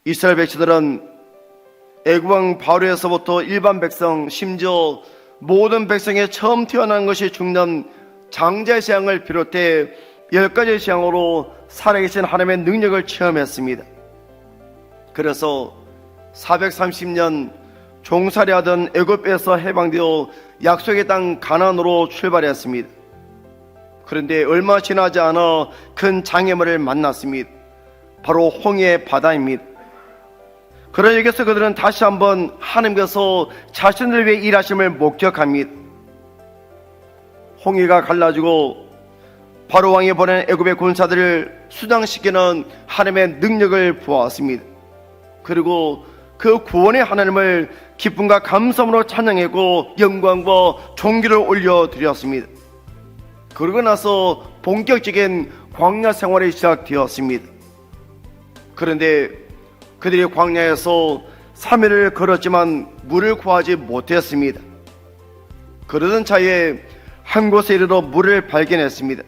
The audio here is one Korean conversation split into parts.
이스라엘 백성들은 애굽 왕 바로에서부터 일반 백성, 심지어 모든 백성의 처음 태어난 것이 죽는 장자의 재앙을 비롯해 10가지의 재앙으로 살아계신 하나님의 능력을 체험했습니다. 그래서 430년 종살이하던 애굽에서 해방되어 약속의 땅 가나안으로 출발했습니다. 그런데 얼마 지나지 않아 큰 장애물을 만났습니다. 바로 홍해 바다입니다. 그러나 여기서 그들은 다시 한번 하나님께서 자신을 위해 일하심을 목격합니다. 홍해가 갈라지고 바로 왕이 보낸 애굽의 군사들을 수장시키는 하나님의 능력을 보았습니다. 그리고 그 구원의 하나님을 기쁨과 감사함으로 찬양하고 영광과 존귀를 올려드렸습니다. 그러고 나서 본격적인 광야 생활이 시작되었습니다. 그런데 그들이 광야에서 3일을 걸었지만 물을 구하지 못했습니다. 그러던 차에 한 곳에 이르러 물을 발견했습니다.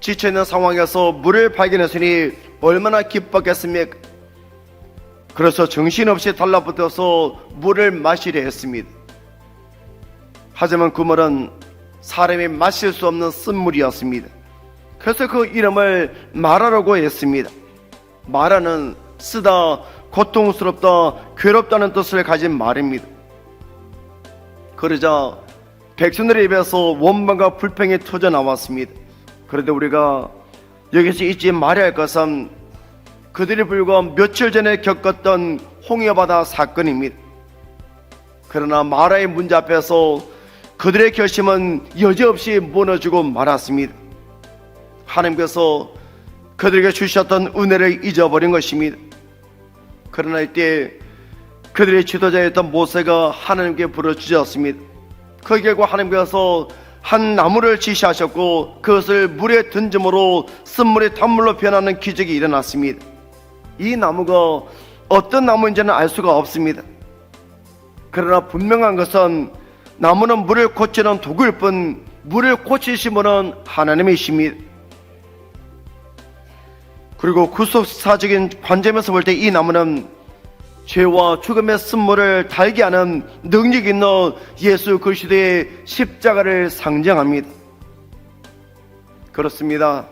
지쳐있는 상황에서 물을 발견했으니 얼마나 기뻤겠습니까? 그래서 정신없이 달라붙어서 물을 마시려 했습니다. 하지만 그 물은 사람이 마실 수 없는 쓴물이었습니다. 그래서 그 이름을 마라라고 했습니다. 마라는 쓰다, 고통스럽다, 괴롭다는 뜻을 가진 말입니다. 그러자 백성들의 입에서 원망과 불평이 터져 나왔습니다. 그런데 우리가 여기서 잊지 말아야 할 것은 그들이 불과 며칠 전에 겪었던 홍해바다 사건입니다. 그러나 마라의 문제 앞에서 그들의 결심은 여지없이 무너지고 말았습니다. 하나님께서 그들에게 주셨던 은혜를 잊어버린 것입니다. 그러나 이때 그들의 지도자였던 모세가 하나님께 부르짖었습니다. 그 결과 하나님께서 한 나무를 지시하셨고 그것을 물에 던짐으로 쓴물이 단물로 변하는 기적이 일어났습니다. 이 나무가 어떤 나무인지는 알 수가 없습니다. 그러나 분명한 것은 나무는 물을 고치는 도구일 뿐 물을 고치신 분은 하나님이십니다. 그리고 구속사적인 관점에서 볼 때 이 나무는 죄와 죽음의 쓴물을 달게 하는 능력 있는 예수 그리스도의 십자가를 상징합니다. 그렇습니다.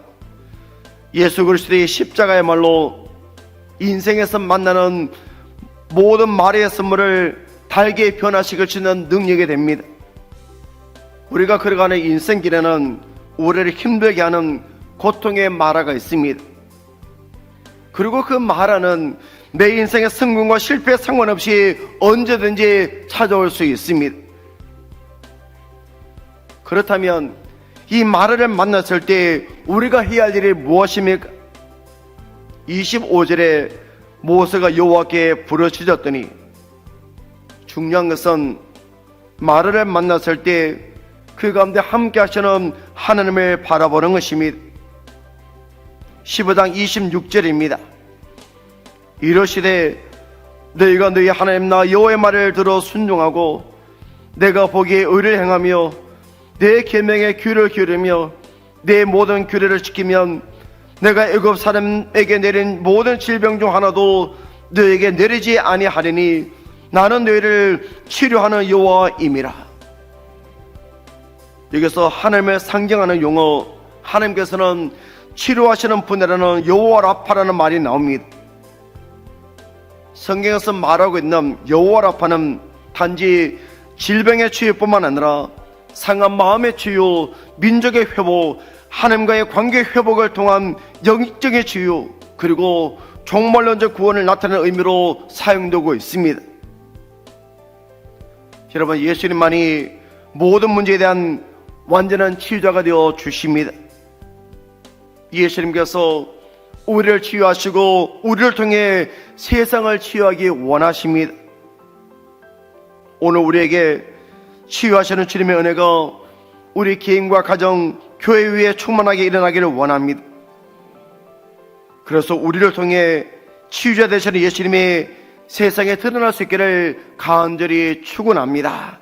예수 그리스도의 십자가야말로 인생에서 만나는 모든 말의 쓴물을 달게 변화시킬 수 있는 능력이 됩니다. 우리가 걸어가는 인생길에는 우리를 힘들게 하는 고통의 마라가 있습니다. 그리고 그 마라는 내 인생의 성공과 실패에 상관없이 언제든지 찾아올 수 있습니다. 그렇다면 이 마라를 만났을 때 우리가 해야 할 일이 무엇입니까? 25절에 모세가 여호와께 부르짖었더니, 중요한 것은 마라를 만났을 때 그 가운데 함께 하시는 하나님을 바라보는 것입니다. 15장 26절입니다. 이러시되 너희가 너희 하나님 나 여호와의 말을 들어 순종하고 내가 보기에 의를 행하며 내 계명에 귀를 기울이며 내 모든 규례를 지키면 내가 애굽 사람에게 내린 모든 질병 중 하나도 너희에게 내리지 아니하리니 나는 너희를 치료하는 여호와임이라. 여기서 하나님을 상징하는 용어, 하나님께서는 치료하시는 분이라는 여호와 라파라는 말이 나옵니다. 성경에서 말하고 있는 여호와 라파는 단지 질병의 치유뿐만 아니라 상한 마음의 치유, 민족의 회복, 하나님과의 관계 회복을 통한 영적인 치유, 그리고 종말론적 구원을 나타내는 의미로 사용되고 있습니다. 여러분, 예수님만이 모든 문제에 대한 완전한 치유자가 되어 주십니다. 예수님께서 우리를 치유하시고 우리를 통해 세상을 치유하기 원하십니다. 오늘 우리에게 치유하시는 주님의 은혜가 우리 개인과 가정, 교회 위에 충만하게 일어나기를 원합니다. 그래서 우리를 통해 치유자 되시는 예수님이 세상에 드러날 수 있기를 간절히 축원합니다.